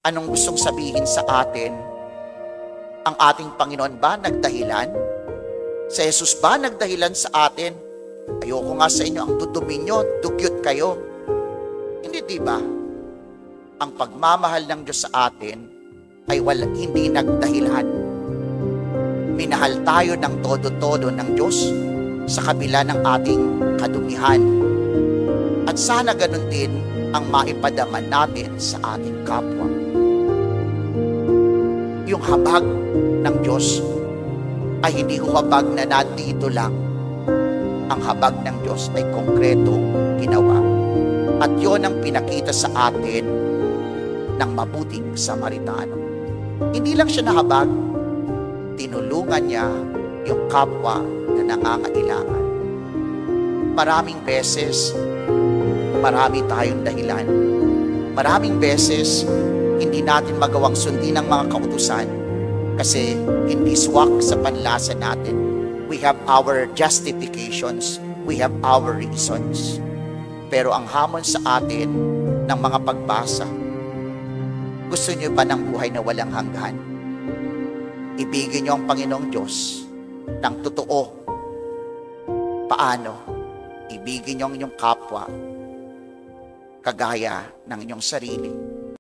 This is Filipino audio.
Anong gustong sabihin sa atin? Ang ating Panginoon ba nagdahilan? Si Jesus ba nagdahilan sa atin? Ayoko nga sa inyo, ang dudumi nyo, dugyot kayo. Hindi, di ba? Ang pagmamahal ng Diyos sa atin ay hindi nagdahilan. Minahal tayo ng todo-todo ng Diyos sa kabila ng ating kadumihan. At sana ganun din ang maipadaman natin sa ating kapwa. Yung habag ng Diyos ay hindi habag na nandito lang. Ang habag ng Diyos ay konkretong ginawa. At yon ang pinakita sa atin ng mabuting Samaritano. Hindi lang siya nahabag, tinulungan niya yung kapwa na nangangailangan. Maraming beses, marami tayong dahilan. Maraming beses, hindi natin magawang sundin ang mga kautusan kasi hindi swak sa panlasa natin. We have our justifications, we have our reasons. Pero ang hamon sa atin ng mga pagbasa, gusto niyo ba ng buhay na walang hanggan? Ibigin niyo ang Panginoong Diyos ng totoo. Paano? Ibigin niyo ang inyong kapwa kagaya ng inyong sarili.